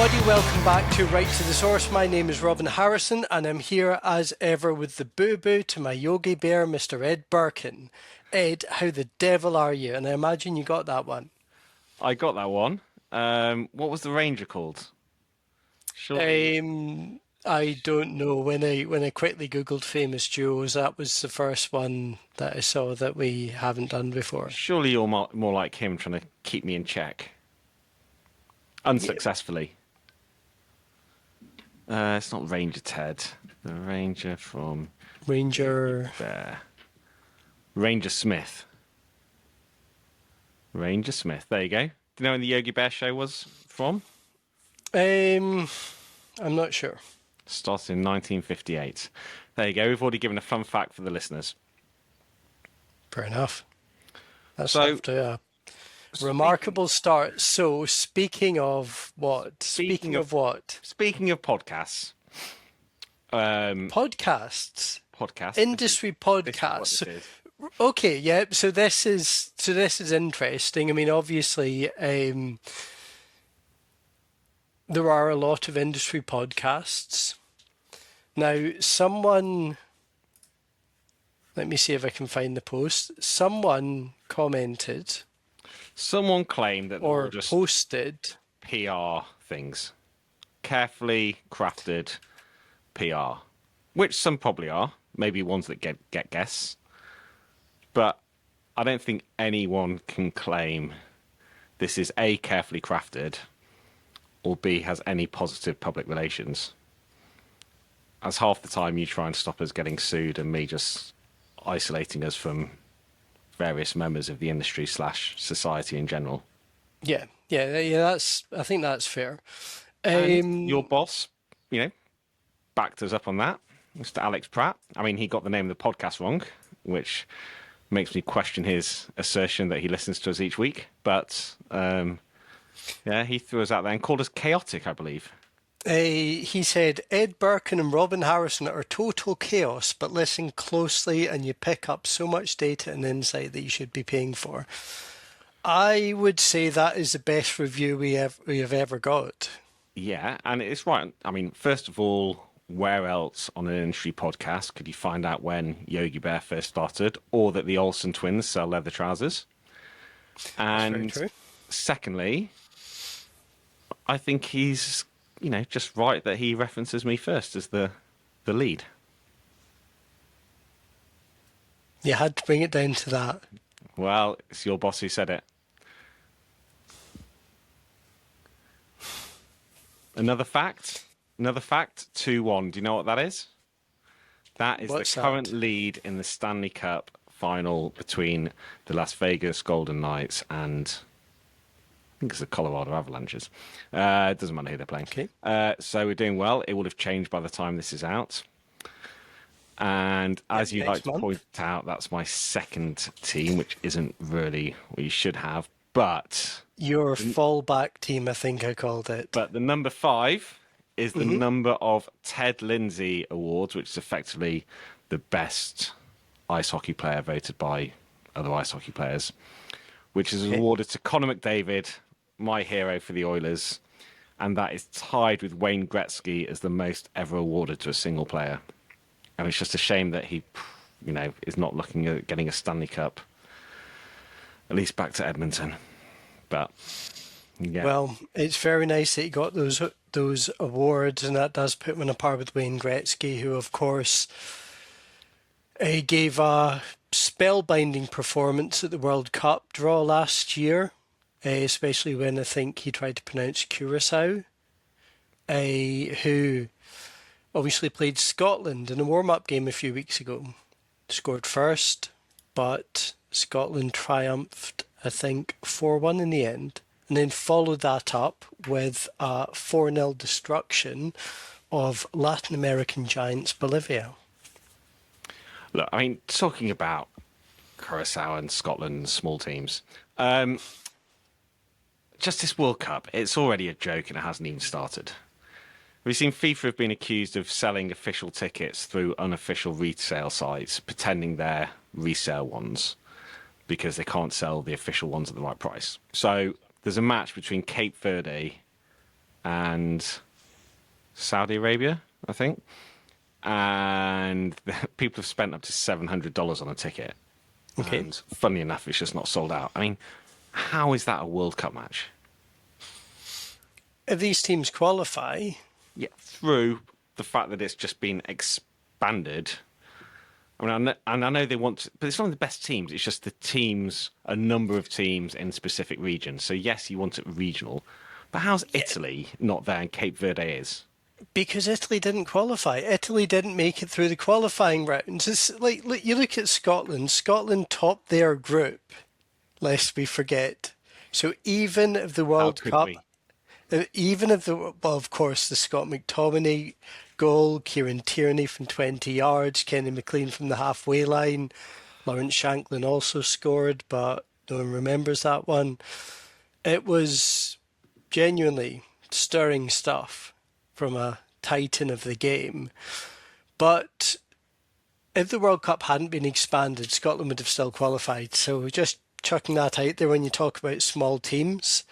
everybody, welcome back to Right to the Source. My name is Robin Harrison and I'm here as ever with the boo-boo to my Yogi Bear, Mr. Ed Birkin. Ed, how the devil are you? And I imagine you got that one. I got that one. What was the Ranger called? I don't know. When I quickly Googled famous duos, that was the first one that I saw that we haven't done before. Surely you're more like him trying to keep me in check. Unsuccessfully. It's not Ranger Ted. The Ranger from Ranger. Bear. Ranger Smith. Ranger Smith. There you go. Do you know when the Yogi Bear show was from? I'm not sure. Started in 1958. There you go. We've already given a fun fact for the listeners. Fair enough. That's So, after a remarkable start. So, speaking of what? Speaking of what? Speaking of podcasts. Podcasts. Podcasts. Industry podcasts. This is what this is. Okay, yeah. So this is interesting. I mean, obviously, there are a lot of industry podcasts. Now, let me see if I can find the post. Someone commented Someone claimed that they or were just posted. PR things, carefully crafted PR, which some probably are, maybe ones that get guests, but I don't think anyone can claim this is A, carefully crafted, or B, has any positive public relations. As half the time you try and stop us getting sued and me just isolating us from various members of the industry / society in general. Yeah. I think that's fair. And your boss, backed us up on that, Mr. Alex Pratt. I mean, he got the name of the podcast wrong, which makes me question his assertion that he listens to us each week. But he threw us out there and called us chaotic, I believe. He said, Ed Birkin and Robin Harrison are total chaos, but listen closely and you pick up so much data and insight that you should be paying for. I would say that is the best review we have ever got. Yeah, and it's right. I mean, first of all, where else on an industry podcast could you find out when Yogi Bear first started, or that the Olsen twins sell leather trousers? And That's very true. Secondly, I think he's, just right that he references me first as the lead. You had to bring it down to that. Well, it's your boss who said it. Another fact, 2-1. Do you know what that is? That is What's the current lead in the Stanley Cup final between the Las Vegas Golden Knights and I think it's the Colorado Avalanches. It doesn't matter who they're playing. Okay. So we're doing well. It will have changed by the time this is out. And as you like to point out, that's my second team, which isn't really what you should have. But your fallback team, I think I called it. But the number 5 is the number of Ted Lindsay Awards, which is effectively the best ice hockey player voted by other ice hockey players, which is awarded to Connor McDavid, my hero for the Oilers, and that is tied with Wayne Gretzky as the most ever awarded to a single player. And it's just a shame that he, is not looking at getting a Stanley Cup, at least back to Edmonton. But yeah. Well, it's very nice that he got those awards, and that does put him on a par with Wayne Gretzky, who, of course, gave a spellbinding performance at the World Cup draw last year, especially when I think he tried to pronounce Curaçao, who obviously played Scotland in a warm-up game a few weeks ago. Scored first, but Scotland triumphed, I think, 4-1 in the end, and then followed that up with a 4-0 destruction of Latin American giants Bolivia. Look, I mean, talking about Curaçao and Scotland, small teams, just this World Cup, it's already a joke and it hasn't even started. We've seen FIFA have been accused of selling official tickets through unofficial resale sites, pretending they're resale ones, because they can't sell the official ones at the right price. So there's a match between Cape Verde and Saudi Arabia, I think. And people have spent up to $700 on a ticket. Okay. And funnily enough, it's just not sold out. I mean, how is that a World Cup match? If these teams qualify, Yeah, through the fact that it's just been expanded. I mean, I know they want to, but it's not the best teams. It's just the teams, a number of teams in specific regions. So yes, you want it regional, but how's Italy not there and Cape Verde is? because Italy didn't qualify. Italy didn't make it through the qualifying rounds. It's like, look, you look at Scotland. Scotland topped their group, lest we forget. So even if the How World could Cup, we? even if the, well, of course, the Scott McTominay goal, Kieran Tierney from 20 yards, Kenny McLean from the halfway line, Lawrence Shanklin also scored, but no one remembers that one. It was genuinely stirring stuff from a titan of the game. But if the World Cup hadn't been expanded, Scotland would have still qualified. So just chucking that out there when you talk about small teams.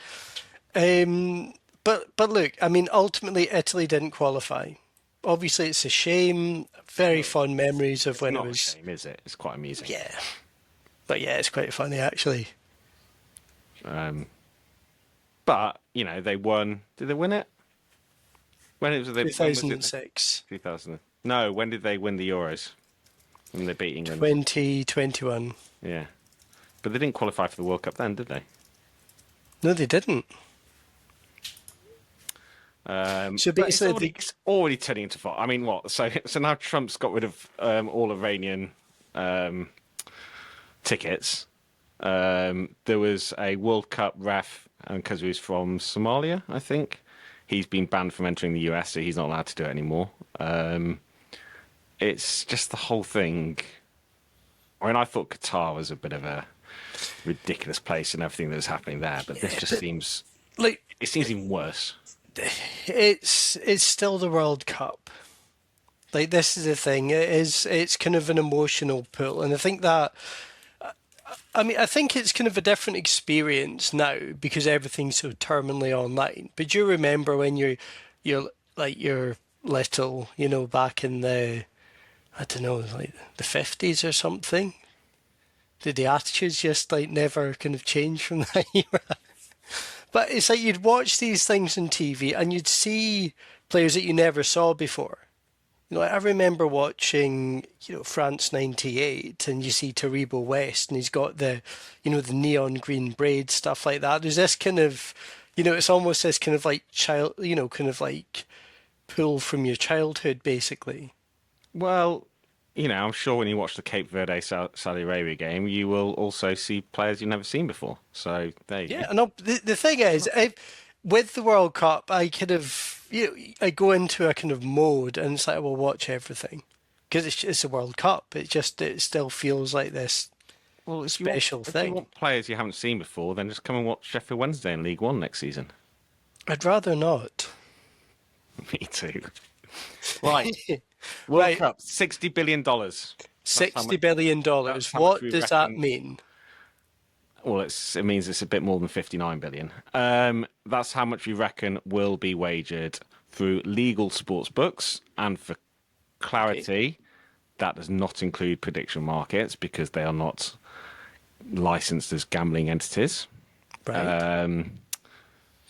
But look, I mean, ultimately Italy didn't qualify. Obviously, it's a shame. Very fond memories of when it Not a was. shame, is it? It's quite amusing. Yeah, but yeah, it's quite funny actually. But you know, they won. Did they win it? When it was when was it? 2006, 2000. No, when did they win the Euros? When they beat England? 2021. Yeah, but they didn't qualify for the World Cup then, did they? No, they didn't. So But basically, it's already turning into fun. I mean, what? So now Trump's got rid of all Iranian tickets. There was a World Cup ref, because he was from Somalia, I think. He's been banned from entering the US, so he's not allowed to do it anymore. It's just the whole thing. I mean, I thought Qatar was a bit of a ridiculous place and everything that was happening there, but this just seems like it seems even worse. it's still the World Cup. Like this is the thing. It's kind of an emotional pull, and I think that. I mean, I think it's kind of a different experience now because everything's so terminally online. But do you remember when you're little, you know, back in the, I don't know, like the 50s or something? Did the attitudes just like never kind of change from that era? But it's like you'd watch these things on TV and you'd see players that you never saw before. You know, I remember watching, you know, France '98, and you see Taribo West, and he's got the, you know, the neon green braid stuff like that. There's this kind of, you know, it's almost this kind of like child, you know, kind of like pull from your childhood, basically. Well, you know, I'm sure when you watch the Cape Verde Saudi Arabia game, you will also see players you've never seen before. So there you Yeah, go. and the thing is, with the World Cup, I kind of, you know, I go into a kind of mode, and it's like I will watch everything because it's a World Cup. It still feels like this Well, special if you thing. want players you haven't seen before, then just come and watch Sheffield Wednesday in League One next season. I'd rather not. Me too. Right, World Right, Cup, $60 billion. $60 billion. That's how much What we does that reckon. mean? Well, it means it's a bit more than 59 billion. That's how much we reckon will be wagered through legal sports books. And for Okay. clarity, that does not include prediction markets because they are not licensed as gambling entities. Right.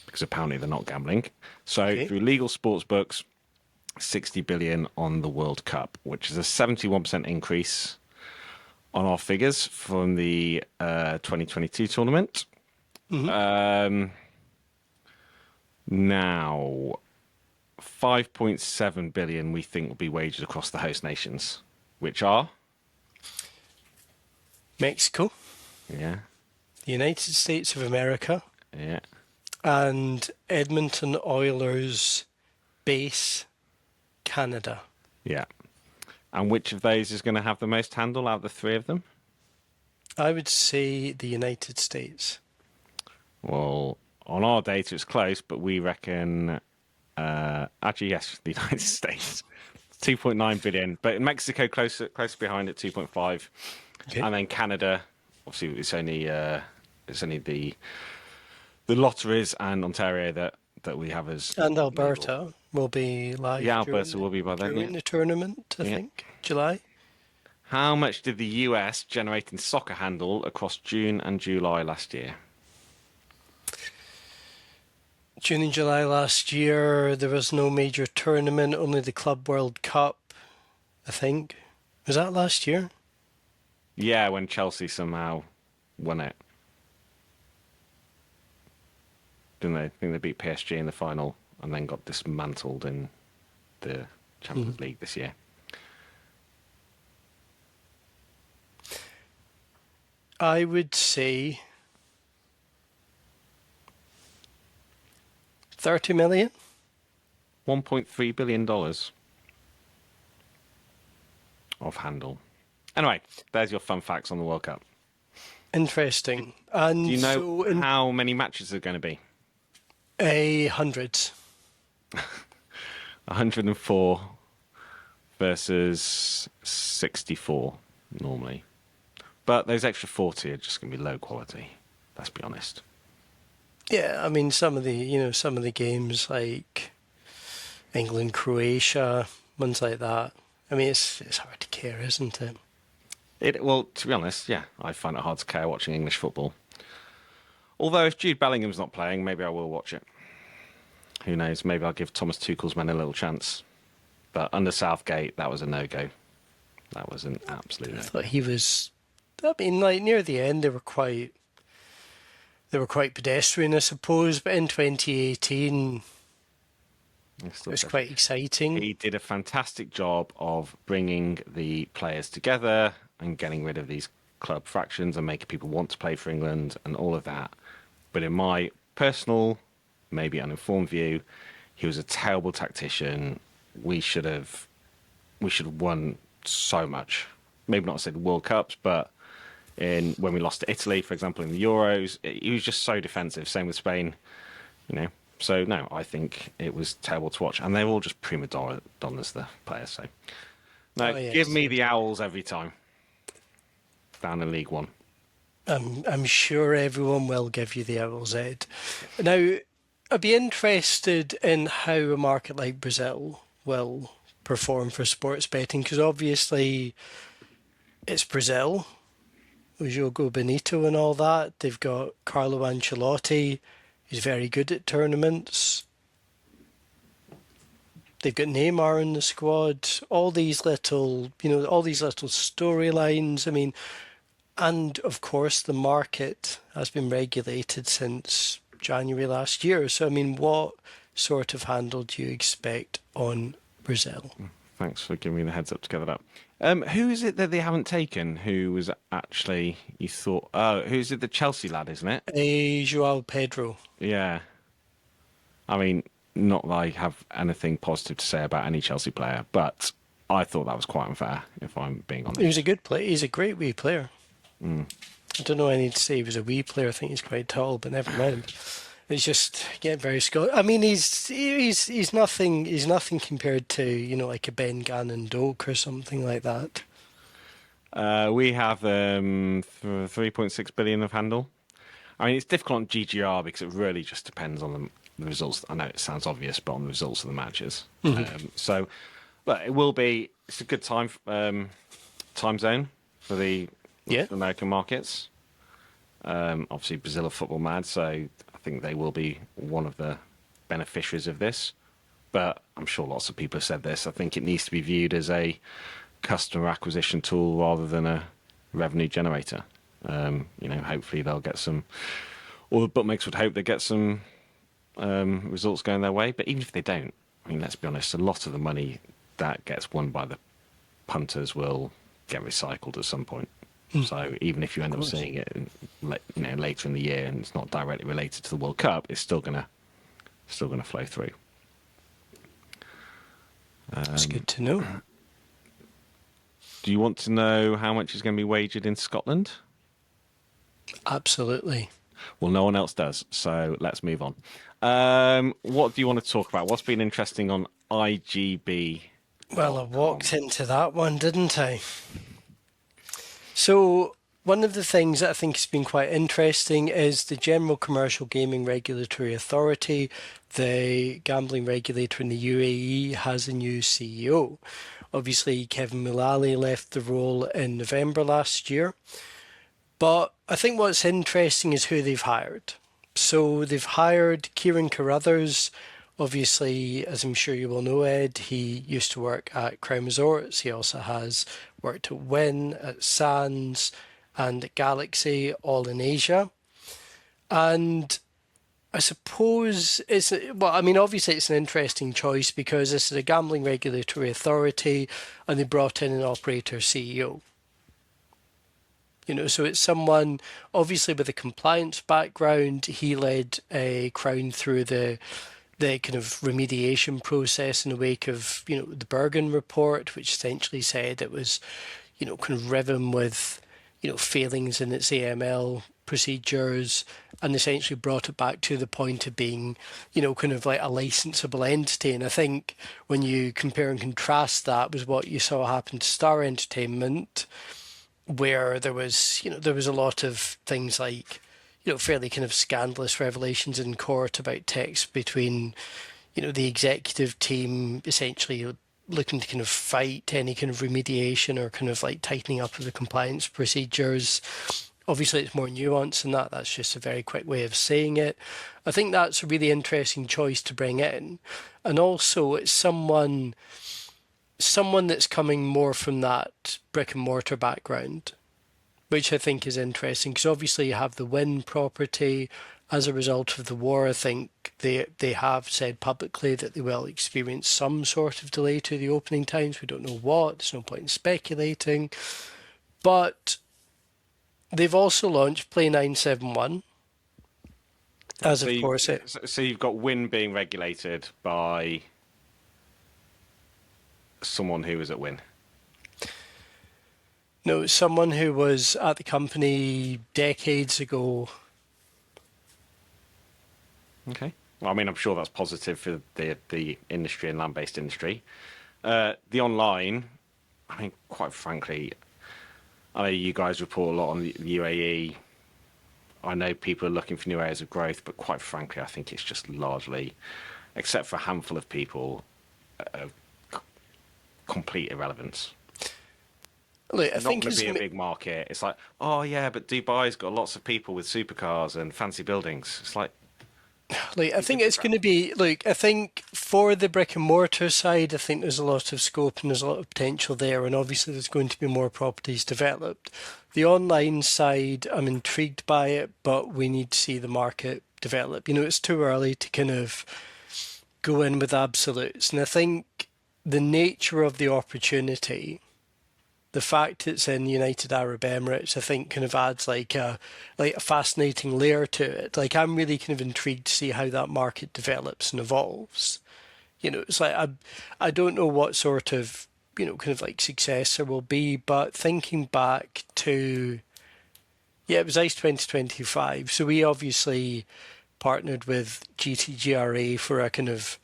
Because apparently they're not gambling. So Okay. through legal sports books, 60 billion on the World Cup, which is a 71% increase on our figures from the 2022 tournament. Now, 5.7 billion we think will be wagered across the host nations, which are, Mexico, yeah, the United States of America, yeah, and Edmonton Oilers base, Canada. yeah. And which of those is going to have the most handle out of the three of them? I would say the United States. Well, on our data, it's close, but we reckon, actually, yes, the United States, 2.9 billion, but Mexico close behind at 2.5, Okay. and then Canada. Obviously, it's only the lotteries and Ontario that that we have as And label. Alberta will be live. Yeah, Alberta will be by then. During Yeah. the tournament, I think, July. How much did the US generate in soccer handle across June and July last year? June and July last year, there was no major tournament, only the Club World Cup, I think. Was that last year? Yeah, when Chelsea somehow won it. Didn't they? I think they beat PSG in the final and then got dismantled in the Champions League this year. I would say 30 million. $1.3 billion of handle. Anyway, there's your fun facts on the World Cup. Interesting. And Do you know so in how many matches are going to be? hundreds. 104 versus 64 normally. But those extra 40 are just going to be low quality. Let's be honest. Yeah, I mean some of the games like England, Croatia, ones like that. I mean it's hard to care, isn't it? Well, to be honest, yeah, I find it hard to care watching English football. Although if Jude Bellingham's not playing, maybe I will watch it. Who knows? Maybe I'll give Thomas Tuchel's men a little chance. But under Southgate, that was a no-go. That was an absolute I no. thought he was. I mean, like near the end, they were quite pedestrian, I suppose. But in 2018, it was quite exciting. He did a fantastic job of bringing the players together and getting rid of these club fractions and making people want to play for England and all of that. But in my personal, maybe uninformed view, he was a terrible tactician. We should have won so much. Maybe not say the World Cups, but when we lost to Italy, for example, in the Euros, he was just so defensive. Same with Spain, you know. So no, I think it was terrible to watch, and they're all just prima donnas, the players. So no, give me the Owls every time. Down in League One. I'm sure everyone will give you the Owls, Ed. Now, I'd be interested in how a market like Brazil will perform for sports betting, because obviously it's Brazil, with Jogo Bonito and all that. They've got Carlo Ancelotti, who's very good at tournaments. They've got Neymar in the squad. All these little storylines. I mean, and of course the market has been regulated since January last year. So I mean, what sort of handle do you expect on Brazil? Thanks for giving me the heads up to gather that. Who is it that they haven't taken? Who was actually you thought? Oh, who's it? The Chelsea lad, isn't it? João Pedro. Yeah. I mean, not that I have anything positive to say about any Chelsea player, but I thought that was quite unfair, if I'm being honest. He was a good player. He's a great wee player. I don't know. I need to say he was a wee player. I think he's quite tall, but never mind. He's just getting very skilled. I mean, he's nothing. He's nothing compared to like a Ben Gannon Doak or something like that. We have 3.6 billion of handle. I mean, it's difficult on GGR because it really just depends on the results. I know it sounds obvious, but on the results of the matches. But it will be. It's a good time zone for the American markets. Obviously, Brazil are football mad, so I think they will be one of the beneficiaries of this. But I'm sure lots of people have said this. I think it needs to be viewed as a customer acquisition tool rather than a revenue generator. Hopefully they'll get some, or the bookmakers would hope they get some results going their way. But even if they don't, I mean, let's be honest, a lot of the money that gets won by the punters will get recycled at some point. So even if you end up seeing it, later in the year, and it's not directly related to the World Cup, it's still gonna flow through. That's good to know. Do you want to know how much is going to be wagered in Scotland? Absolutely. Well, no one else does, so let's move on. What do you want to talk about? What's been interesting on IGB? Well, I walked into that one, didn't I? So, one of the things that I think has been quite interesting is the General Commercial Gaming Regulatory Authority, the gambling regulator in the UAE, has a new CEO. Obviously, Kevin Mullally left the role in November last year. But I think what's interesting is who they've hired. So they've hired Kieran Carruthers. Obviously, as I'm sure you will know, Ed, he used to work at Crown Resorts. He also has worked at Wynn, at Sands, and at Galaxy, all in Asia. And I suppose well, I mean, obviously it's an interesting choice because this is a gambling regulatory authority and they brought in an operator CEO. So it's someone obviously with a compliance background. He led a Crown through the kind of remediation process in the wake of, the Birkin report, which essentially said it was, kind of riven with, failings in its AML procedures and essentially brought it back to the point of being, kind of like a licensable entity. And I think when you compare and contrast that with what you saw happen to Star Entertainment, where there was a lot of things like, fairly kind of scandalous revelations in court about texts between, the executive team essentially looking to kind of fight any kind of remediation or kind of like tightening up of the compliance procedures. Obviously, it's more nuanced than that. That's just a very quick way of saying it. I think that's a really interesting choice to bring in. And also, it's someone that's coming more from that brick and mortar background, which I think is interesting because obviously you have the Wynn property. As a result of the war, I think they have said publicly that they will experience some sort of delay to the opening times. We don't know what. There's no point in speculating. But they've also launched Play 971. As of course it. So you've got Wynn being regulated by someone who was at Wynn. No, someone who was at the company decades ago. Okay. Well, I mean, I'm sure that's positive for the industry and land-based industry. The online, I mean, quite frankly, I know you guys report a lot on the UAE. I know people are looking for new areas of growth, but quite frankly, I think it's just largely, except for a handful of people, complete irrelevance. Look, I Not think going it's to be a big market. It's like, oh yeah, but Dubai's got lots of people with supercars and fancy buildings. It's like, I think it's going to be, I think for the brick and mortar side, I think there's a lot of scope and there's a lot of potential there. And obviously there's going to be more properties developed. The online side, I'm intrigued by it, but we need to see the market develop. It's too early to kind of go in with absolutes. And I think the nature of the opportunity, the fact it's in United Arab Emirates, I think kind of adds like a fascinating layer to it. Like I'm really kind of intrigued to see how that market develops and evolves. It's like I don't know what sort of kind of like success there will be, but thinking back to it was ICE 2025. So we obviously partnered with GTGRA for a kind of,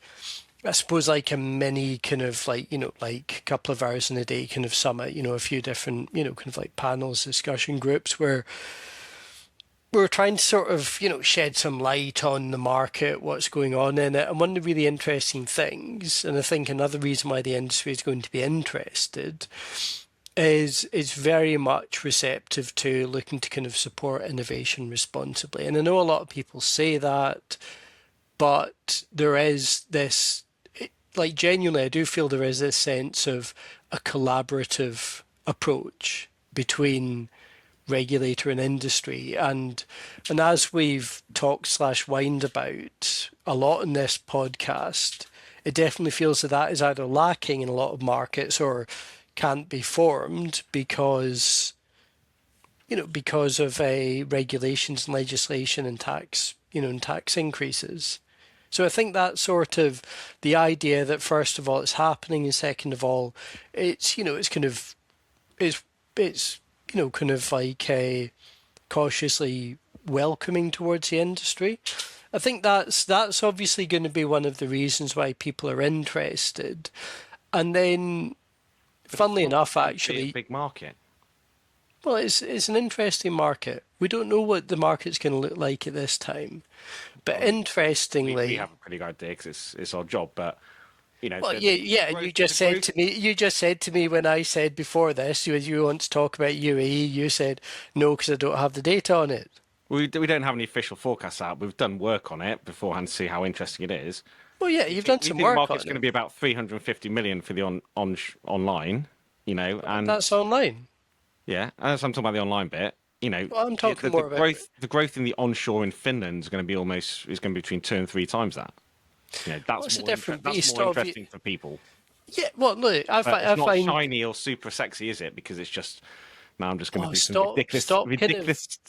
I suppose, like a mini kind of like, like a couple of hours in a day kind of summit, a few different, kind of like panels, discussion groups where we're trying to sort of, shed some light on the market, what's going on in it. And one of the really interesting things, and I think another reason why the industry is going to be interested, is very much receptive to looking to kind of support innovation responsibly. And I know a lot of people say that, but there is this, like genuinely, I do feel there is this sense of a collaborative approach between regulator and industry. And as we've talked / whined about a lot in this podcast, it definitely feels that is either lacking in a lot of markets or can't be formed because of regulations and legislation and tax, and tax increases. So I think that's sort of the idea that first of all it's happening, and second of all, it's it's kind of it's kind of like a cautiously welcoming towards the industry. I think that's obviously going to be one of the reasons why people are interested. And then, funnily enough, It's a actually, big market. Well, it's an interesting market. We don't know what the market's going to look like at this time, but Well, we interestingly, have a pretty good idea because it's our job, but well, the, yeah, the yeah. growth, You just the said growth. to me, when I said before this, you want to talk about UAE. You said no because I don't have the data on it. We don't have any official forecasts out. We've done work on it beforehand to see how interesting it is. Well, yeah, you've done We some think the work market's on going to it. be about 350 million for the online, and That's online. yeah, as I'm talking about the online bit, Well, I'm talking the more about. growth in the onshore in Finland is going to be between 2 and 3 times that. Well, it's a different That's beast. more interesting for people. Yeah. Well, look, But it's I not find. shiny or super sexy, is it? Because it's just now I'm just going to Oh, do some stop, kind of ridiculous. I'm going to do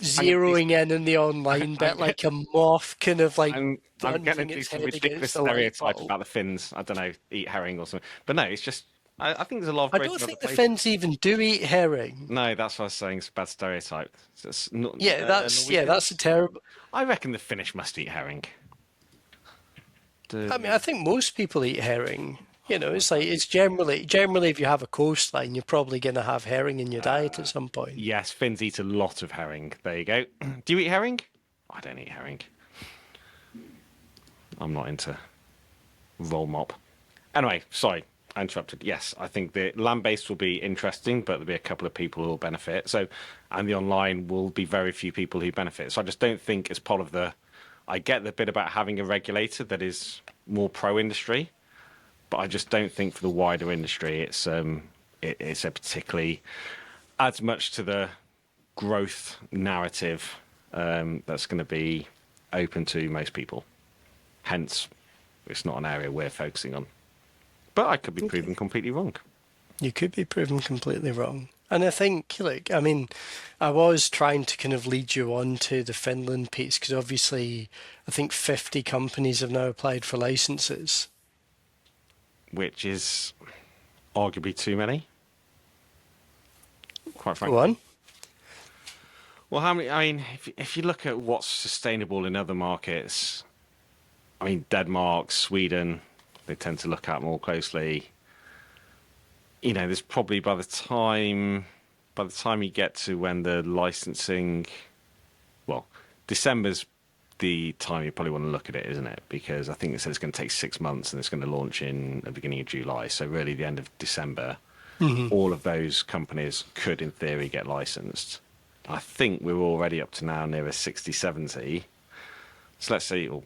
zeroing in on the online I'm, bit like a moth, kind of like I'm going to plunging do its some head ridiculous against the light stereotype bulb. about the Finns. I don't know, eat herring or something. But no, it's just I think there's a lot of I growth don't in other think the places. Finns even do eat herring. No, that's what I was saying. It's a bad stereotype. It's not, That's a Norwegians. terrible. I reckon the Finnish must eat herring. I mean, I think most people eat herring. It's like it's generally if you have a coastline, you're probably going to have herring in your diet at some point. Yes, Finns eat a lot of herring. There you go. Do you eat herring? I don't eat herring. I'm not into roll mop. Anyway, sorry, I interrupted. Yes, I think the land-based will be interesting, but there'll be a couple of people who will benefit. So, and the online will be very few people who benefit. So I just don't think as part of the. I get the bit about having a regulator that is more pro-industry, but I just don't think for the wider industry it's a particularly adds much to the growth narrative that's going to be open to most people. Hence, it's not an area we're focusing on. But I could be Okay. proven completely wrong. You could be proven completely wrong. And I think, look, I mean, I was trying to kind of lead you on to the Finland piece because obviously I think 50 companies have now applied for licenses. Which is arguably too many, quite Go frankly. on. Well, how many? I mean, if you look at what's sustainable in other markets, I mean, Denmark, Sweden, they tend to look at more closely. There's probably by the time you get to when the licensing, well, December's the time you probably want to look at it, isn't it? Because I think it says it's going to take 6 months and it's going to launch in the beginning of July. So really, the end of December, all of those companies could, in theory, get licensed. I think we're already up to now near a 60, 70. So let's say it'll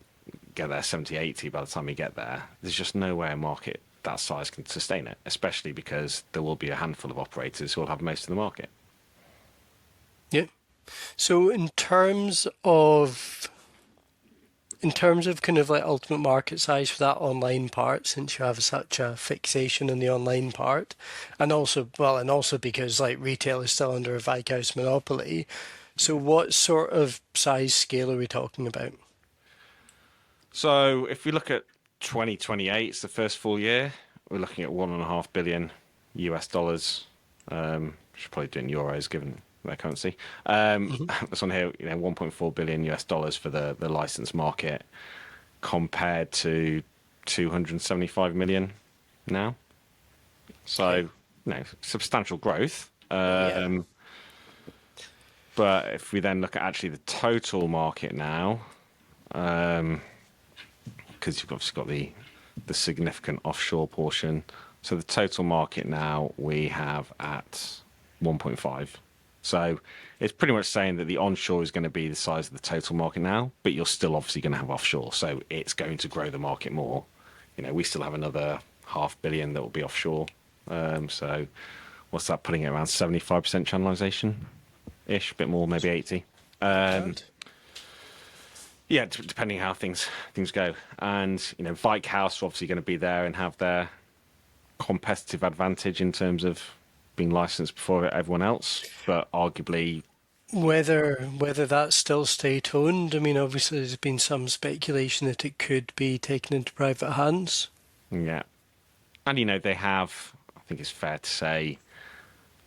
get there 70, 80 by the time we get there. There's just no way a market that size can sustain it, especially because there will be a handful of operators who will have most of the market. Yeah. So in terms of kind of like ultimate market size for that online part, since you have such a fixation on the online part, and also because like retail is still under a Viking's monopoly. So what sort of size scale are we talking about? So if we look at 2028, it's the first full year. We're looking at 1.5 billion US dollars. Should probably do it in euros given their currency. That's on here, 1.4 billion US dollars for the license market compared to 275 million now. So, Okay. substantial growth. Yeah. But if we then look at actually the total market now, because you've obviously got the significant offshore portion. So the total market now we have at 1.5. So it's pretty much saying that the onshore is going to be the size of the total market now, but you're still obviously going to have offshore. So it's going to grow the market more. We still have another 500 million that will be offshore. So what's that putting it around 75% channelization ish, a bit more, maybe 80. God. Yeah, depending how things go, and Vike House are obviously going to be there and have their competitive advantage in terms of being licensed before everyone else, but arguably, Whether that's still state owned, I mean, obviously there's been some speculation that it could be taken into private hands. yeah, and they have. I think it's fair to say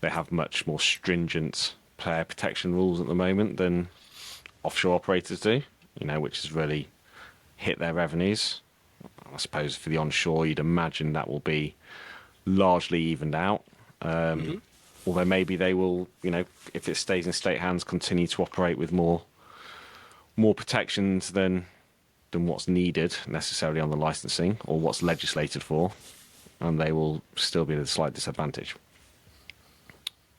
they have much more stringent player protection rules at the moment than offshore operators do. Which has really hit their revenues. I suppose for the onshore, you'd imagine that will be largely evened out. Although maybe they will, if it stays in state hands, continue to operate with more protections than what's needed necessarily on the licensing or what's legislated for, and they will still be at a slight disadvantage.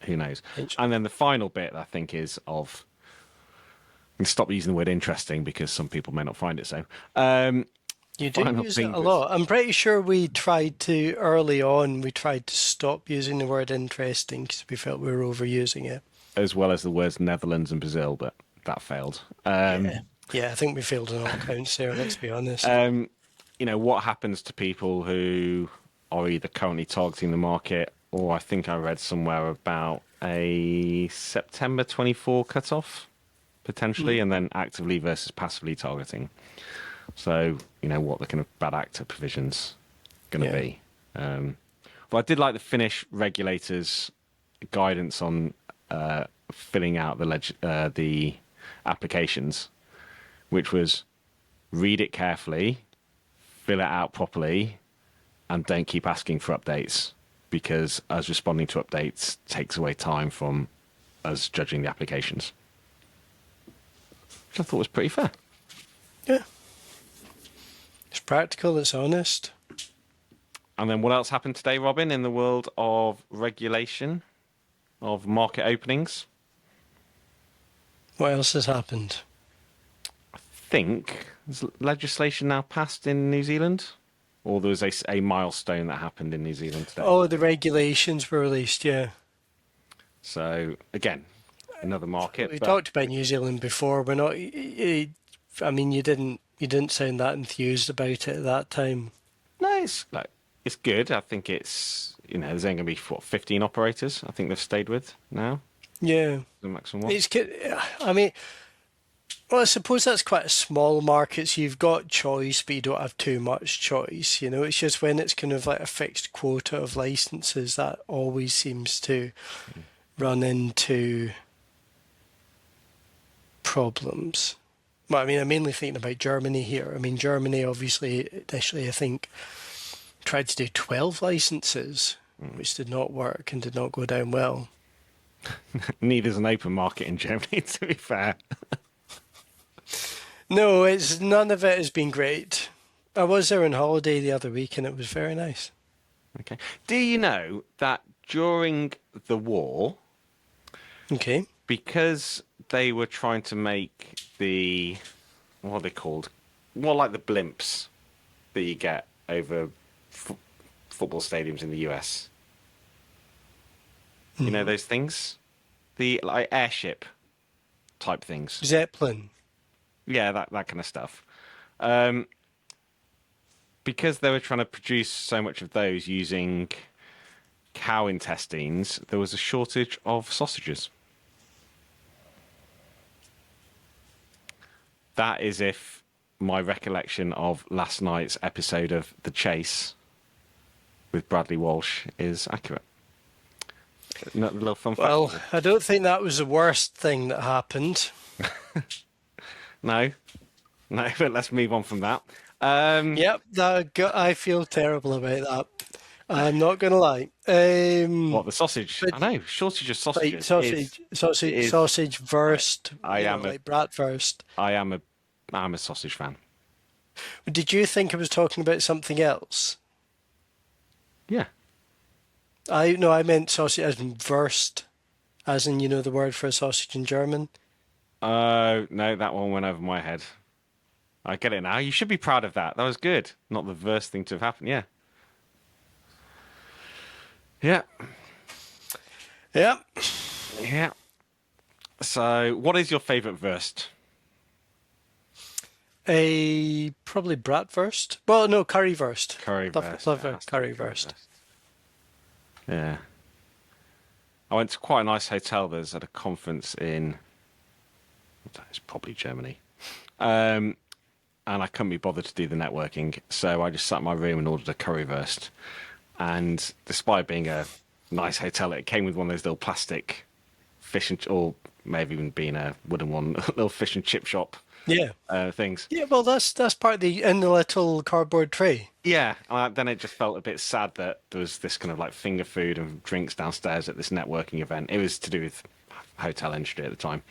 Who knows? And then the final bit, I think, is of... And stop using the word interesting because some people may not find it so. You do use it a lot. I'm pretty sure we tried to stop using the word interesting because we felt we were overusing it. As well as the words Netherlands and Brazil, but that failed. Yeah, I think we failed on all counts there, let's be honest. What happens to people who are either currently targeting the market, or I think I read somewhere about a September 24 cutoff, potentially, and then actively versus passively targeting. So, what the kind of bad actor provision's going to be. But I did like the Finnish regulators' guidance on filling out the applications, which was read it carefully, fill it out properly, and don't keep asking for updates, because us responding to updates takes away time from us judging the applications. Which I thought was pretty fair. Yeah. It's practical, it's honest. And then what else happened today, Robin, in the world of regulation, of market openings? What else has happened? I think there's legislation now passed in New Zealand, or there was a milestone that happened in New Zealand today. Oh, the regulations were released, yeah. So, again, another market. We talked about New Zealand before. We're not... I mean, you didn't sound that enthused about it at that time. No, it's good. I think it's, there's only going to be, 15 operators I think they've stayed with now. Yeah. The maximum one. I mean, well, I suppose that's quite a small market, so you've got choice, but you don't have too much choice. It's just when it's kind of like a fixed quota of licenses that always seems to run into problems. Well, I mean, I'm mainly thinking about Germany here. I mean, Germany obviously initially, I think, tried to do 12 licenses, which did not work and did not go down well. Neither's an open market in Germany, to be fair. No, none of it has been great. I was there on holiday the other week and it was very nice. Okay. Do you know that during the war, Okay, because they were trying to make what are they called? More like the blimps that you get over football stadiums in the US. You know those things? The airship type things. Zeppelin. Yeah, that kind of stuff. Because they were trying to produce so much of those using cow intestines, there was a shortage of sausages. That is if my recollection of last night's episode of The Chase with Bradley Walsh is accurate. A little fun fact. Well, I don't think that was the worst thing that happened. No, but let's move on from that. Yep, I feel terrible about that. I'm not going to lie. What, the sausage? I know, shortage of sausages. Sausage wurst. Like bratwurst. I'm a sausage fan. Did you think I was talking about something else? Yeah. I meant sausage as in wurst, as in, the word for a sausage in German. Oh, no, that one went over my head. I get it now. You should be proud of that. That was good. Not the worst thing to have happened, yeah. Yeah. Yep. Yeah. So, what is your favourite wurst? Probably bratwurst. Well, no, currywurst. Currywurst. Love currywurst. Yeah. I went to quite a nice hotel. There's at a conference in... It's probably Germany. And I couldn't be bothered to do the networking, so I just sat in my room and ordered a currywurst. And despite being a nice hotel, it came with one of those little plastic fish or maybe even being a wooden one, little fish and chip shop Yeah. things. Yeah, well, that's part of the in the little cardboard tray. Yeah, then it just felt a bit sad that there was this kind of like finger food and drinks downstairs at this networking event. It was to do with hotel industry at the time,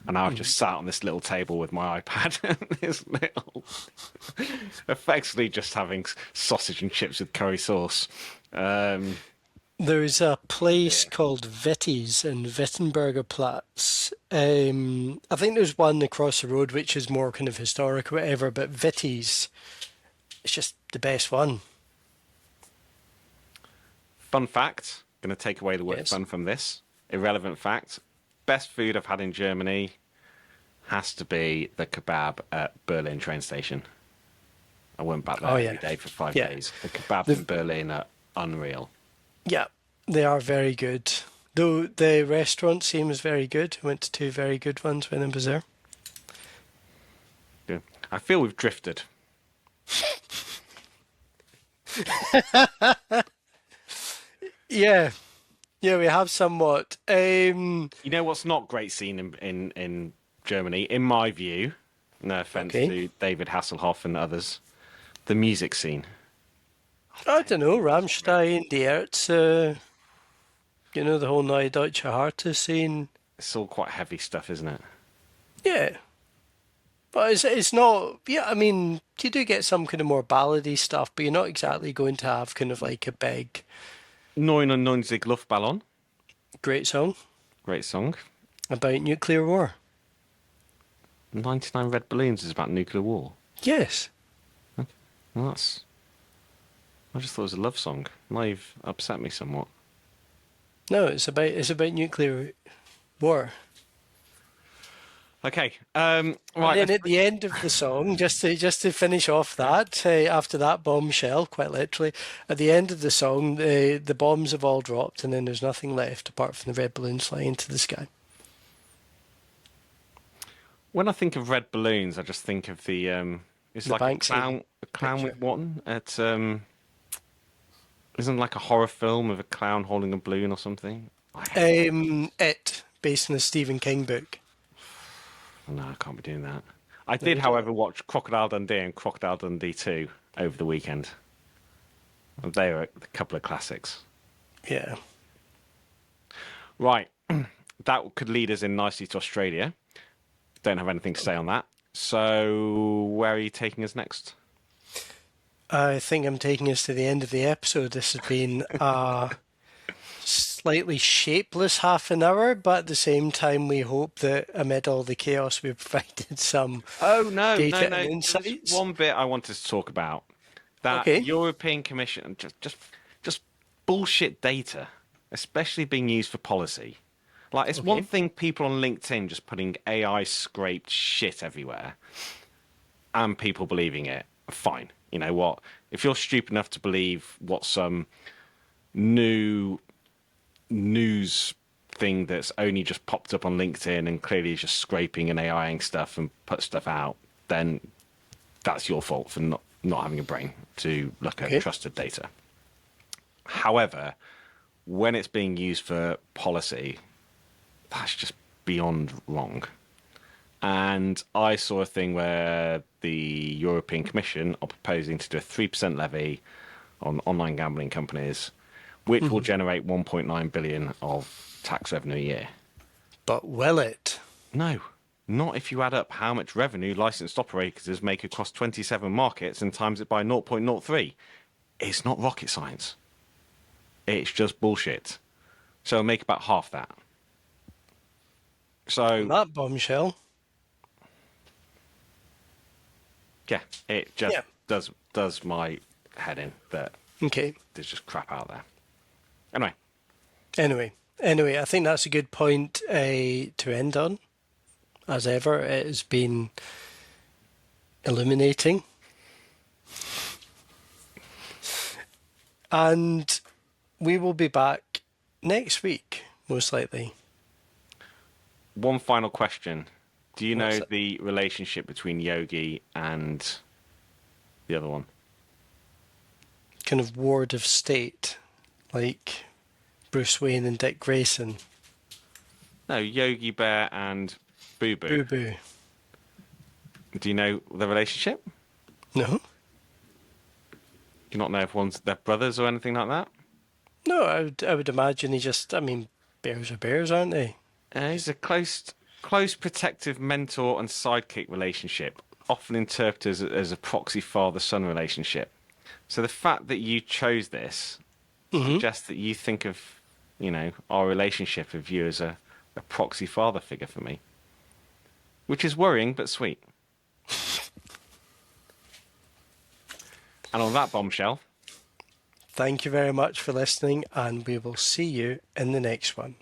and I was just sat on this little table with my iPad and this little, effectively just having sausage and chips with curry sauce. Um, There's a place yeah. called Vitty's in Wittenberger Platz. I think there's one across the road which is more kind of historic or whatever, but Vitty's is just the best one. Fun fact, going to take away the word Yes. fun from this. Irrelevant fact, best food I've had in Germany has to be the kebab at Berlin train station. I went back there Oh every yeah. day for 5 Yeah. days. The kebabs in The, Berlin are unreal. yeah, they are very good. Though the restaurant seems very good. I went to two very good ones when I was there. Yeah. I feel we've drifted. Yeah. Yeah, we have somewhat. You know what's not great scene in Germany, in my view, no offense Okay. to David Hasselhoff and others, the music scene. I don't know, Rammstein, Die Ärzte, the whole Neue Deutsche Harte scene. It's all quite heavy stuff, isn't it? Yeah. But it's not, yeah, I mean, you do get some kind of more ballady stuff, but you're not exactly going to have kind of like a big, 99 Luftballon, great song great song. about nuclear war. 99 Red Balloons is about nuclear war. Yes. Well, I just thought it was a love song. Now you've upset me somewhat. No, it's about nuclear war. Okay, And right. then at the end of the song, just to finish off that, after that bombshell, quite literally, at the end of the song, the bombs have all dropped, and then there's nothing left apart from the red balloons flying into the sky. When I think of red balloons, I just think of the it's The like Banksy a clown picture. with one. It isn't like a horror film of a clown holding a balloon or something. It, based on a Stephen King book. No, I can't be doing that. I No, did, you don't. however, watch Crocodile Dundee and Crocodile Dundee 2 over the weekend. They were a couple of classics. Yeah. Right, that could lead us in nicely to Australia. Don't have anything to say on that. So, where are you taking us next? I think I'm taking us to the end of the episode. This has been a slightly shapeless half an hour, but at the same time, we hope that amid all the chaos, we've provided some Oh no, no, data no! and There's insights. one bit I wanted to talk about. That Okay. European Commission, just bullshit data, especially being used for policy. Like it's one Okay. thing people on LinkedIn just putting AI scraped shit everywhere, and people believing it. Fine, you know what? If you're stupid enough to believe what some new news thing that's only just popped up on LinkedIn and clearly is just scraping and AIing stuff and put stuff out, then that's your fault for not having a brain to look at Okay. trusted data. However, when it's being used for policy, that's just beyond wrong. And I saw a thing where the European Commission are proposing to do a 3% levy on online gambling companies, which will generate 1.9 billion of tax revenue a year. But will it? No, not if you add up how much revenue licensed operators make across 27 markets and times it by 0.03. It's not rocket science. It's just bullshit. So make about half that. On So, that bombshell. yeah, it just Yeah. does my head in that Okay. there's just crap out there. Anyway, Anyway, I think that's a good point to end on. As ever, it has been illuminating. And we will be back next week, most likely. one final question. Do you know What's that? the relationship between Yogi and the other one? Kind of ward of state, like Bruce Wayne and Dick Grayson. No, Yogi Bear and Boo Boo. Boo Boo. Do you know the relationship? No? Do you not know if they're brothers or anything like that? No, I would imagine bears are bears, aren't they? He's a close protective mentor and sidekick relationship, often interpreted as a proxy father-son relationship. So the fact that you chose this suggests that you think of, our relationship of you as a proxy father figure for me, which is worrying but sweet. And on that bombshell, Thank you very much for listening, and we will see you in the next one.